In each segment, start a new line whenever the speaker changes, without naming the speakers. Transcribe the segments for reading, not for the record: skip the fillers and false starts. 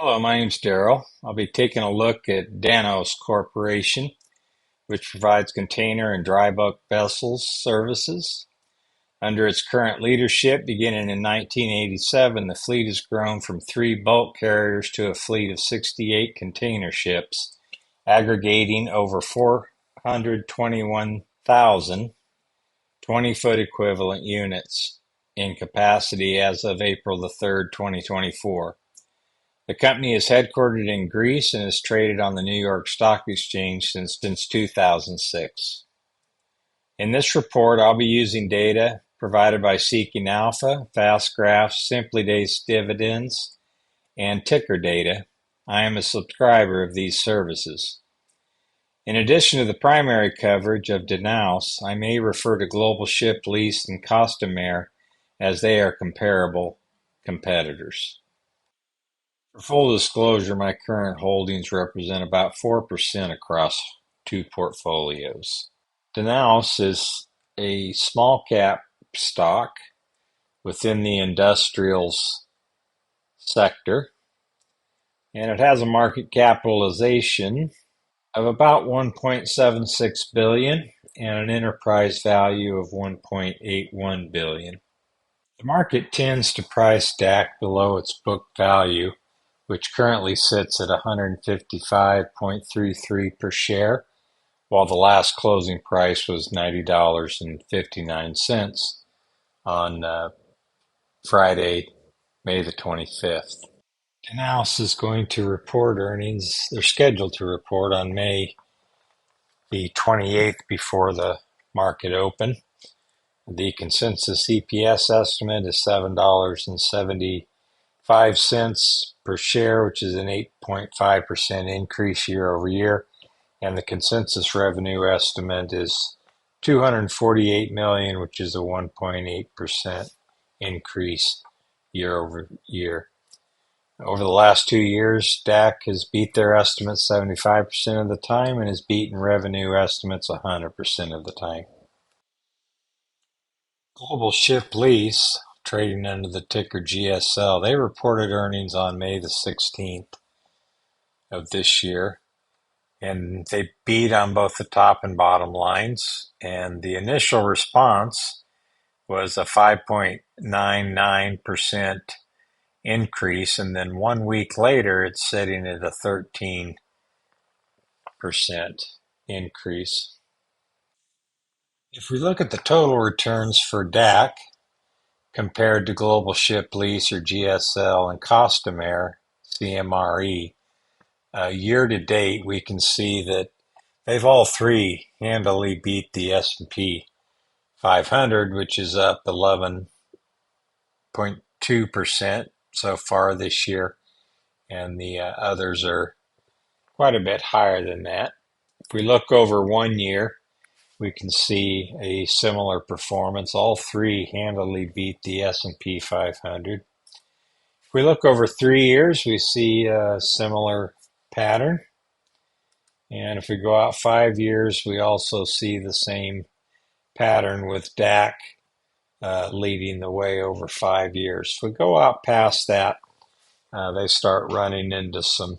Hello, my name's Daryl. I'll be taking a look at Danaos Corporation, which provides container and dry bulk vessels services. Under its current leadership, beginning in 1987, the fleet has grown from 3 bulk carriers to a fleet of 68 container ships, aggregating over 421,000 20-foot equivalent units in capacity as of April the 3rd, 2024. The company is headquartered in Greece and has traded on the New York Stock Exchange since 2006. In this report, I'll be using data provided by Seeking Alpha, Fast Graphs, Simply Days Dividends, and Ticker Data. I am a subscriber of these services. In addition to the primary coverage of Danaos, I may refer to Global Ship Lease and Costamare as they are comparable competitors. For full disclosure, my current holdings represent about 4% across 2 portfolios. Danaos is a small cap stock within the industrials sector, and it has a market capitalization of about 1.76 billion and an enterprise value of 1.81 billion. The market tends to price DAC below its book value, which currently sits at 155.33 per share, while the last closing price was $90.59 on Friday, May the 25th. Danaos is going to report earnings. They're scheduled to report on May the 28th before the market open. The consensus EPS estimate is $7.75 per share, which is an 8.5% increase year over year. And the consensus revenue estimate is $248 million, which is a 1.8% increase year over year. Over the last 2 years, DAC has beat their estimates 75% of the time and has beaten revenue estimates 100% of the time. Global Ship Lease, trading under the ticker GSL, they reported earnings on May the 16th of this year, and they beat on both the top and bottom lines. And the initial response was a 5.99% increase, and then 1 week later, it's sitting at a 13% increase. If we look at the total returns for DAC compared to Global Ship Lease or GSL and Costamare, CMRE, year to date, we can see that they've all three handily beat the S&P 500, which is up 11.2% so far this year, and the others are quite a bit higher than that. If we look over 1 year, we can see a similar performance. All three handily beat the S&P 500. If we look over 3 years, we see a similar pattern. And if we go out 5 years, we also see the same pattern with DAC leading the way over 5 years. If we go out past that, they start running into some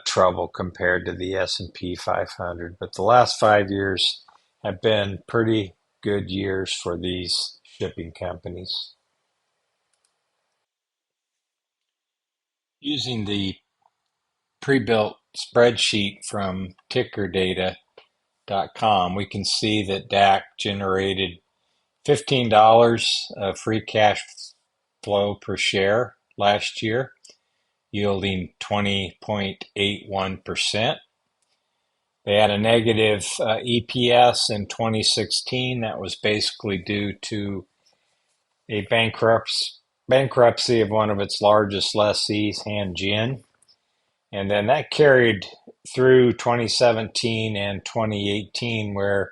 trouble compared to the S&P 500. But the last 5 years have been pretty good years for these shipping companies. Using the pre-built spreadsheet from tickerdata.com, we can see that DAC generated $15 of free cash flow per share last year, yielding 20.81%. They had a negative EPS in 2016. That was basically due to a bankruptcy of one of its largest lessees, Hanjin. And then that carried through 2017 and 2018, where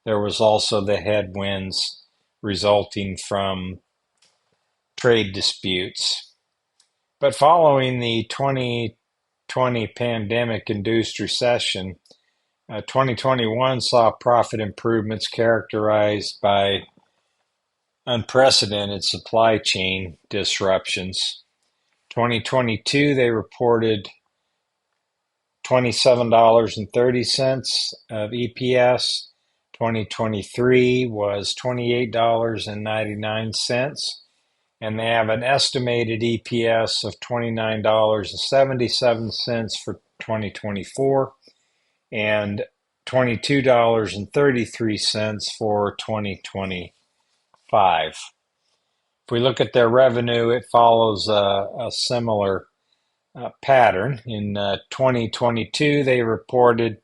there was also the headwinds resulting from trade disputes. But following the 2020 pandemic-induced recession, 2021 saw profit improvements characterized by unprecedented supply chain disruptions. 2022, they reported $27.30 of EPS. 2023 was $28.99, and they have an estimated EPS of $29.77 for 2024 and $22.33 for 2025. If we look at their revenue, it follows a similar pattern. In 2022, they reported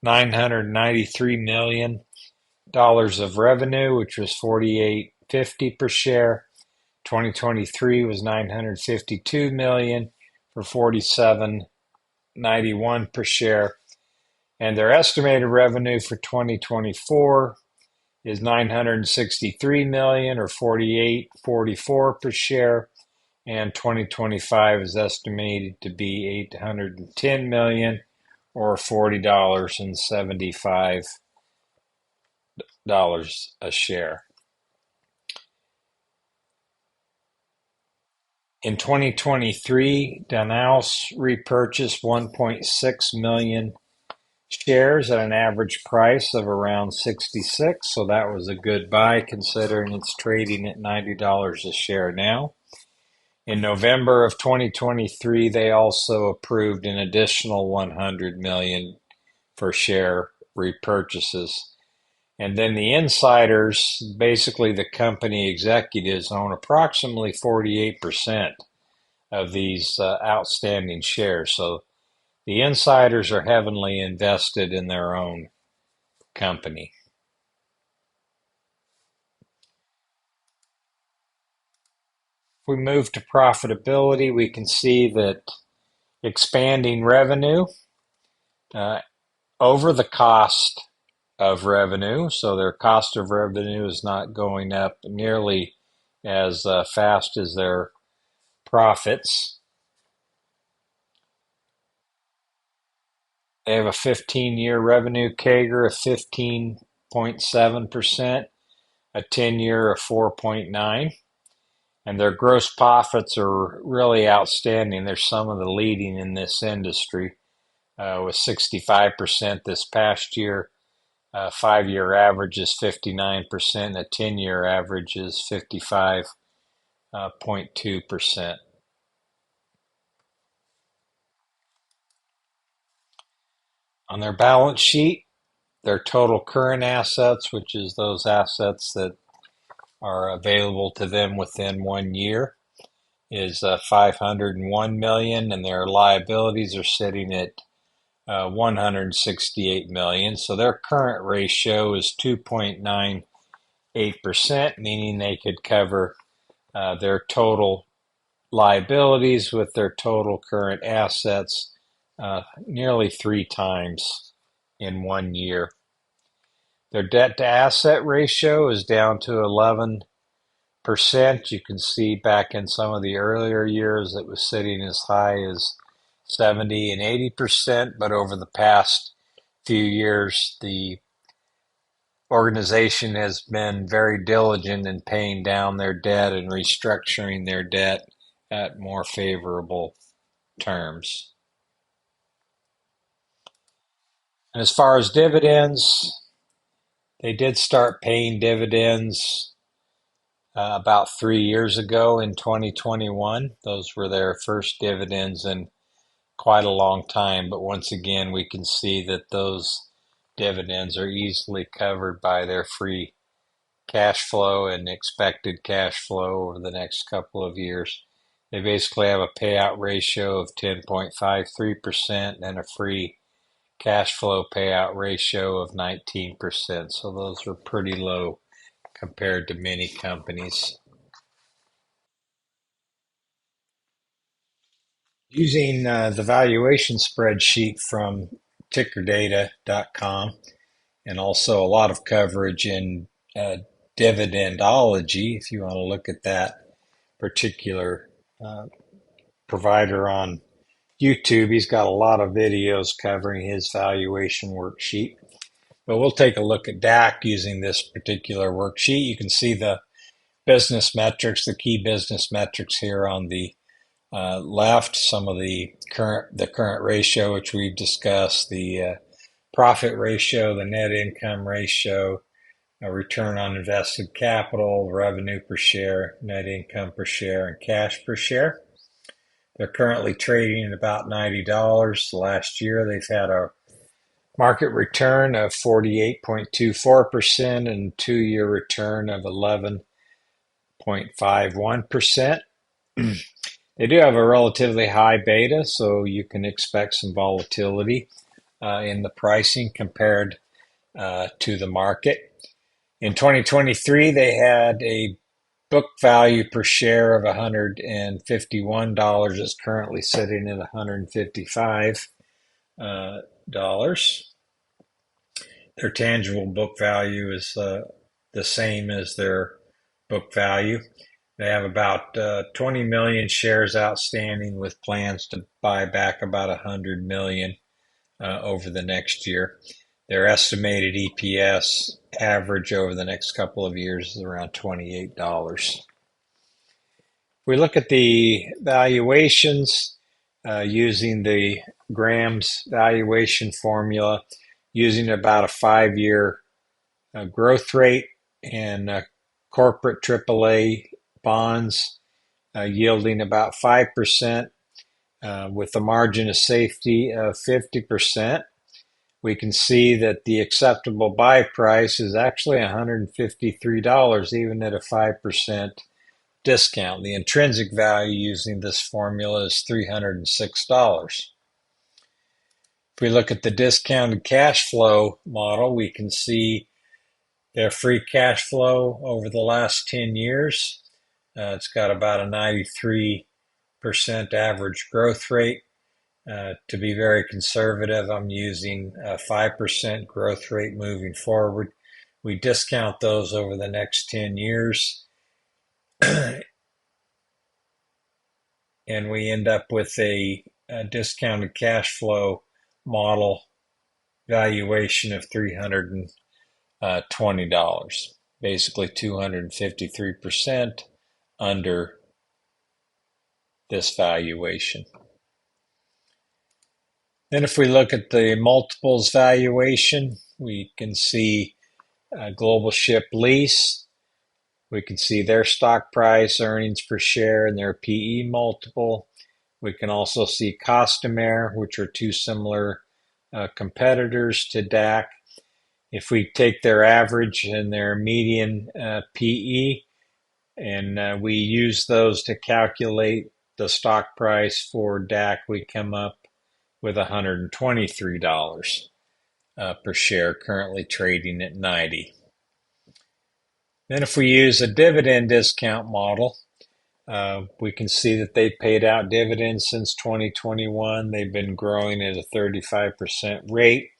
$993 million of revenue, which was $48.50 per share. 2023 was $952 million for $47.91 per share. And their estimated revenue for 2024 is $963 million or $48.44 per share. And 2025 is estimated to be $810 million or $40.75 a share. In 2023, Danaos repurchased 1.6 million shares at an average price of around 66, so that was a good buy considering it's trading at $90 a share now. In November of 2023, they also approved an additional 100 million for share repurchases. And then the insiders, basically the company executives, own approximately 48% of these outstanding shares. So the insiders are heavily invested in their own company. If we move to profitability, we can see that expanding revenue over the cost of revenue. So their cost of revenue is not going up nearly as fast as their profits. They have a 15-year revenue CAGR of 15.7%, a 10-year of 4.9%. And their gross profits are really outstanding. They're some of the leading in this industry, with 65% this past year. 5-year average is 59%. A 10-year average is 55.2%. On their balance sheet, their total current assets, which is those assets that are available to them within 1 year, is $501 million, and their liabilities are sitting at $168 million. So their current ratio is 2.98%, meaning they could cover their total liabilities with their total current assets nearly 3 times in 1 year. Their debt to asset ratio is down to 11%. You can see back in some of the earlier years it was sitting as high as 70 and 80%, but over the past few years, the organization has been very diligent in paying down their debt and restructuring their debt at more favorable terms. And as far as dividends, they did start paying dividends about 3 years ago in 2021. Those were their first dividends in quite a long time. But once again, we can see that those dividends are easily covered by their free cash flow and expected cash flow over the next couple of years. They basically have a payout ratio of 10.53% and a free cash flow payout ratio of 19%. So those are pretty low compared to many companies. Using the valuation spreadsheet from tickerdata.com and also a lot of coverage in Dividendology, if you want to look at that particular provider on YouTube. He's got a lot of videos covering his valuation worksheet. But we'll take a look at DAC using this particular worksheet. You can see the business metrics, the key business metrics here on the left, some of the current ratio, which we've discussed, the profit ratio, the net income ratio, return on invested capital, revenue per share, net income per share, and cash per share. They're currently trading at about $90. Last year, they've had a market return of 48.24% and 2-year return of 11.51%. They do have a relatively high beta, so you can expect some volatility in the pricing compared to the market. In 2023, they had a book value per share of $151. It's currently sitting at $155. Their tangible book value is the same as their book value. They have about 20 million shares outstanding with plans to buy back about 100 million over the next year. Their estimated EPS average over the next couple of years is around $28. We look at the valuations using the Graham's valuation formula, using about a 5-year growth rate and corporate AAA bonds yielding about 5% with a margin of safety of 50%. We can see that the acceptable buy price is actually $153, even at a 5% discount. The intrinsic value using this formula is $306. If we look at the discounted cash flow model, we can see their free cash flow over the last 10 years. It's got about a 93% average growth rate. To be very conservative, I'm using a 5% growth rate moving forward. We discount those over the next 10 years. And we end up with a discounted cash flow model valuation of $320, basically 253% under this valuation. Then if we look at the multiples valuation, we can see Global Ship Lease. We can see their stock price, earnings per share, and their PE multiple. We can also see Costamare, which are two similar competitors to DAC. If we take their average and their median PE, and we use those to calculate the stock price for DAC, we come up with $123 per share, currently trading at 90. Then if we use a dividend discount model, we can see that they've paid out dividends since 2021. They've been growing at a 35% rate.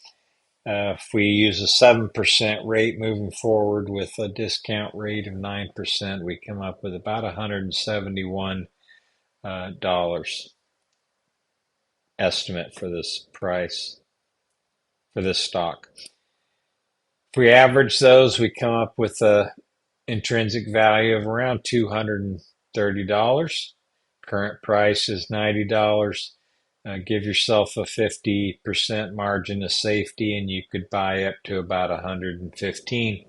If we use a 7% rate moving forward with a discount rate of 9%, we come up with about $171 estimate for this price, for this stock. If we average those, we come up with a intrinsic value of around $230. Current price is $90. Give yourself a 50% margin of safety, and you could buy up to about 115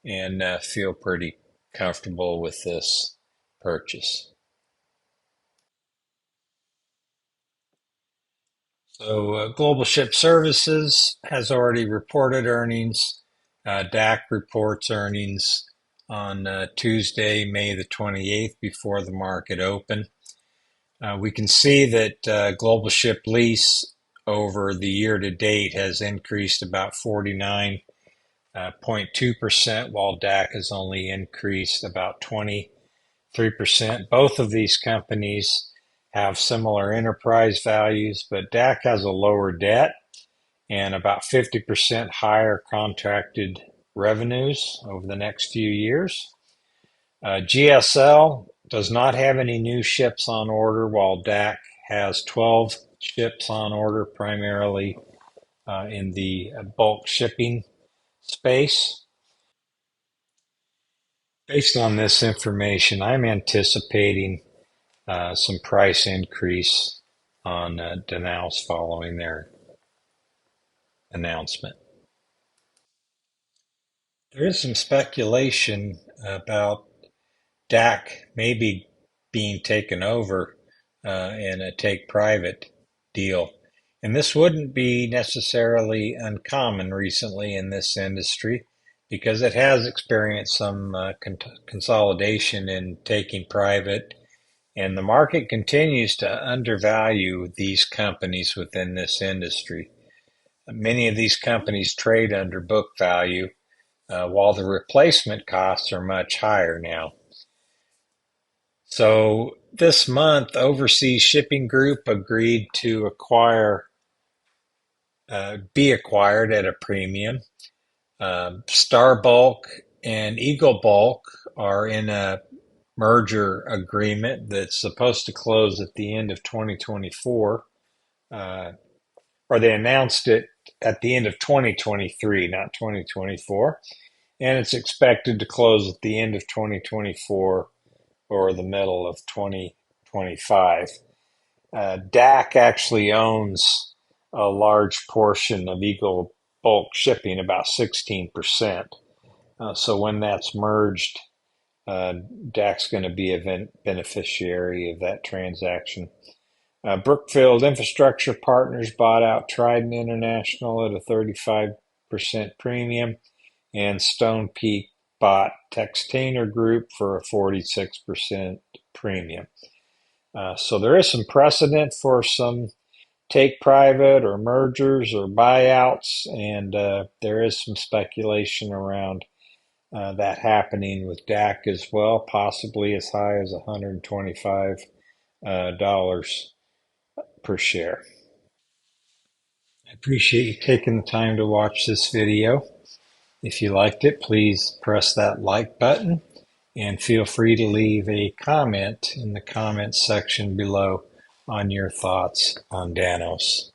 and feel pretty comfortable with this purchase. So Global Ship Services has already reported earnings. DAC reports earnings on Tuesday, May the 28th, before the market open. We can see that Global Ship Lease over the year to date has increased about 49.2%, while DAC has only increased about 23%. Both of these companies have similar enterprise values, but DAC has a lower debt and about 50% higher contracted revenues over the next few years. GSL does not have any new ships on order, while DAC has 12 ships on order, primarily in the bulk shipping space. Based on this information, I'm anticipating some price increase on Danaos following their announcement. There is some speculation about DAC maybe being taken over in a take private deal. And this wouldn't be necessarily uncommon recently in this industry because it has experienced some consolidation in taking private, and the market continues to undervalue these companies within this industry. Many of these companies trade under book value, while the replacement costs are much higher now. So this month, Overseas Shipping Group agreed to be acquired at a premium. Star Bulk and Eagle Bulk are in a merger agreement that's supposed to close at the end of 2024, or they announced it at the end of 2023, not 2024, and it's expected to close at the end of 2024 or the middle of 2025. DAC actually owns a large portion of Eagle Bulk Shipping, about 16%. So when that's merged, DAC's going to be a beneficiary of that transaction. Brookfield Infrastructure Partners bought out Trident International at a 35% premium, and Stone Peak bought Textainer Group for a 46% premium. So there is some precedent for some take private or mergers or buyouts, and there is some speculation around that happening with DAC as well, possibly as high as $125 per share. I appreciate you taking the time to watch this video. If you liked it, please press that like button and feel free to leave a comment in the comments section below on your thoughts on Danaos.